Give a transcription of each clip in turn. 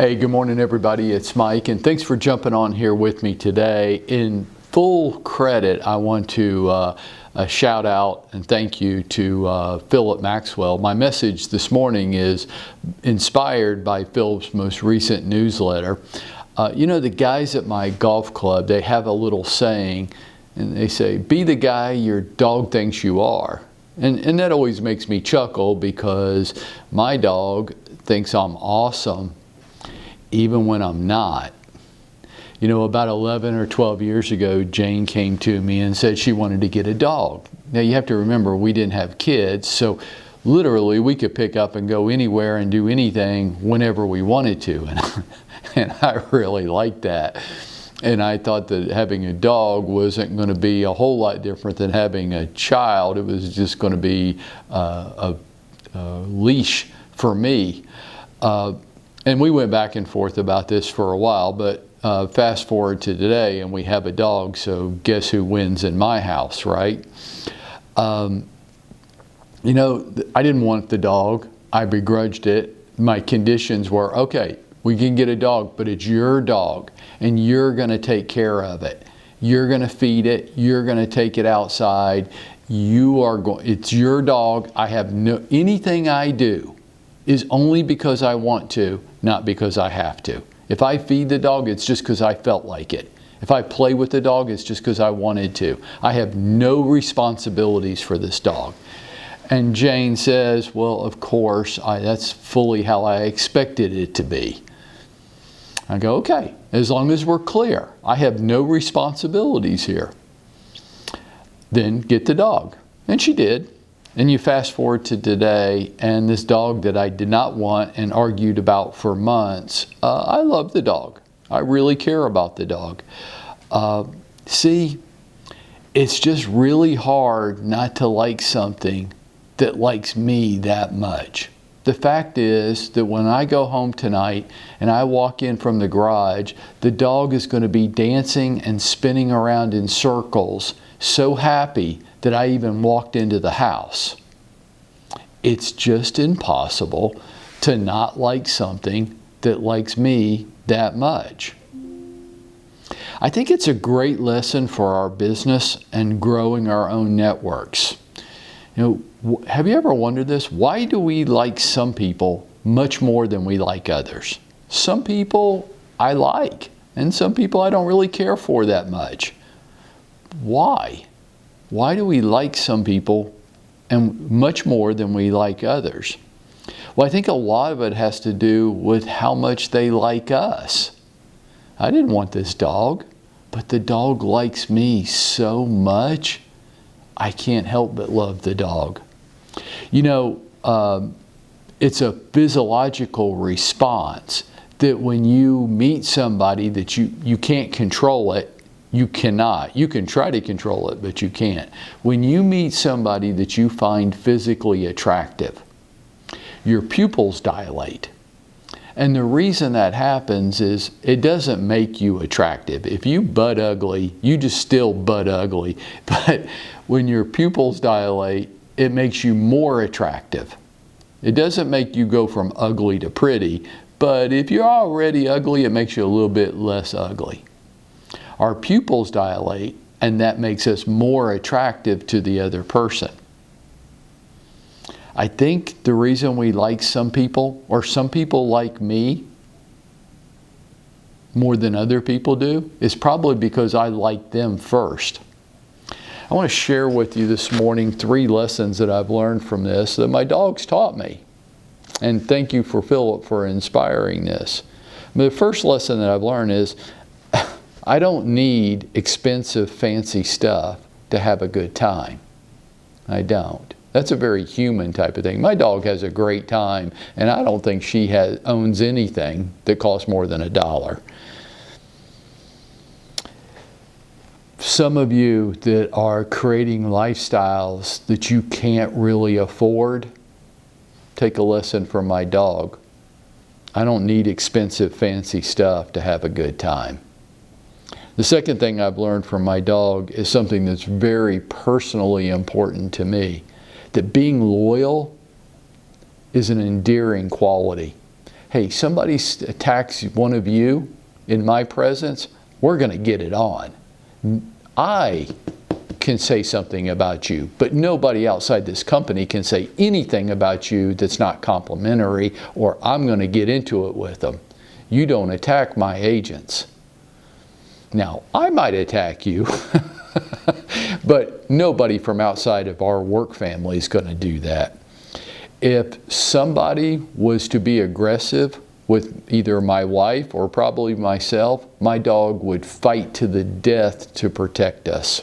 Hey, good morning everybody. It's Mike, and thanks for jumping on here with me today. In full credit, I want to shout out and thank you to Philip Maxwell. My message this morning is inspired by Philip's most recent newsletter. You know, the guys at my golf club, they have a little saying, and they say, "Be the guy your dog thinks you are." And that always makes me chuckle because my dog thinks I'm awesome even when I'm not. You know, about 11 or 12 years ago, Jane came to me and said she wanted to get a dog. Now you have to remember, we didn't have kids, so literally we could pick up and go anywhere and do anything whenever we wanted to. And I really liked that. And I thought that having a dog wasn't going to be a whole lot different than having a child. It was just going to be a leash for me. And we went back and forth about this for a while, but fast forward to today and we have a dog, so guess who wins in my house, right? You know, I didn't want the dog. I begrudged it. My conditions were, okay, we can get a dog, but it's your dog and you're going to take care of it. You're going to feed it. You're going to take it outside. It's your dog. I have anything I do is only because I want to, not because I have to. If I feed the dog, it's just because I felt like it. If I play with the dog, it's just because I wanted to. I have no responsibilities for this dog. And Jane says, well, of course, that's fully how I expected it to be. I go, okay, as long as we're clear, I have no responsibilities here. Then get the dog. And she did. And you fast forward to today, and this dog that I did not want and argued about for months, I love the dog. I really care about the dog. See, it's just really hard not to like something that likes me that much. The fact is that when I go home tonight and I walk in from the garage, the dog is going to be dancing and spinning around in circles, so happy that I even walked into the house. It's just impossible to not like something that likes me that much. I think it's a great lesson for our business and growing our own networks. You know, have you ever wondered this? Why do we like some people much more than we like others? Some people I like, and some people I don't really care for that much. Why? Why do we like some people and much more than we like others? Well, I think a lot of it has to do with how much they like us. I didn't want this dog, but the dog likes me so much, I can't help but love the dog. You know, it's a physiological response that when you meet somebody that you can't control it, you cannot. You can try to control it, but you can't. When you meet somebody that you find physically attractive, your pupils dilate. And the reason that happens is it doesn't make you attractive. If you butt ugly, you just still butt ugly. But when your pupils dilate, it makes you more attractive. It doesn't make you go from ugly to pretty, but if you're already ugly, it makes you a little bit less ugly. Our pupils dilate, and that makes us more attractive to the other person. I think the reason we like some people, or some people like me more than other people do, is probably because I like them first. I want to share with you this morning 3 lessons that I've learned from this that my dogs taught me. And thank you for Philip for inspiring this. The first lesson that I've learned is I don't need expensive, fancy stuff to have a good time. I don't. That's a very human type of thing. My dog has a great time, and I don't think she owns anything that costs more than $1. Some of you that are creating lifestyles that you can't really afford, take a lesson from my dog. I don't need expensive, fancy stuff to have a good time. The second thing I've learned from my dog is something that's very personally important to me. That being loyal is an endearing quality. hey, somebody attacks one of you in my presence, we're going to get it on. I can say something about you, but nobody outside this company can say anything about you that's not complimentary, or I'm going to get into it with them. You don't attack my agents. Now, I might attack you, but nobody from outside of our work family is going to do that. If somebody was to be aggressive with either my wife or probably myself, my dog would fight to the death to protect us.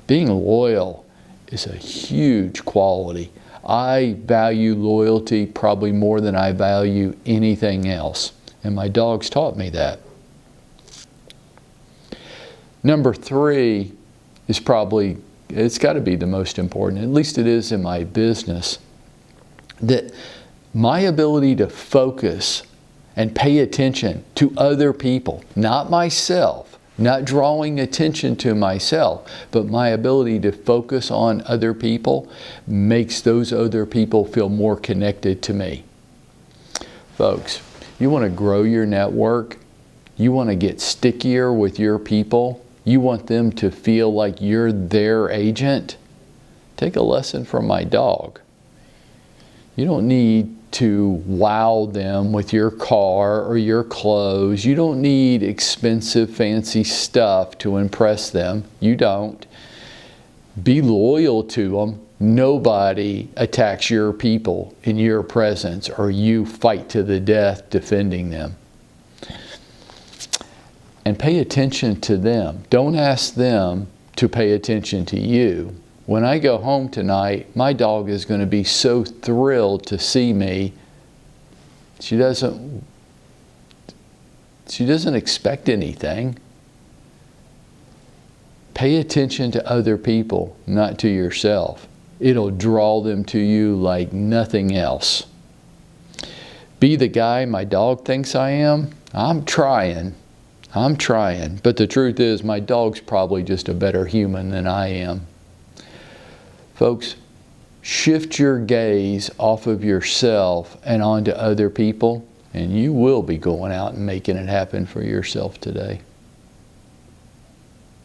Being loyal is a huge quality. I value loyalty probably more than I value anything else. And my dog's taught me that. Number 3 is probably, it's got to be the most important, at least it is in my business, that my ability to focus and pay attention to other people, not myself, not drawing attention to myself, but my ability to focus on other people makes those other people feel more connected to me. Folks, you want to grow your network, you want to get stickier with your people, you want them to feel like you're their agent, take a lesson from my dog. You don't need to wow them with your car or your clothes. You don't need expensive, fancy stuff to impress them. You don't. Be loyal to them. Nobody attacks your people in your presence, or you fight to the death defending them. And pay attention to them. Don't ask them to pay attention to you. When I go home tonight, my dog is going to be so thrilled to see me. She doesn't expect anything. Pay attention to other people, not to yourself. It'll draw them to you like nothing else. Be the guy my dog thinks I am. I'm trying. But the truth is, my dog's probably just a better human than I am. Folks, shift your gaze off of yourself and onto other people, and you will be going out and making it happen for yourself today.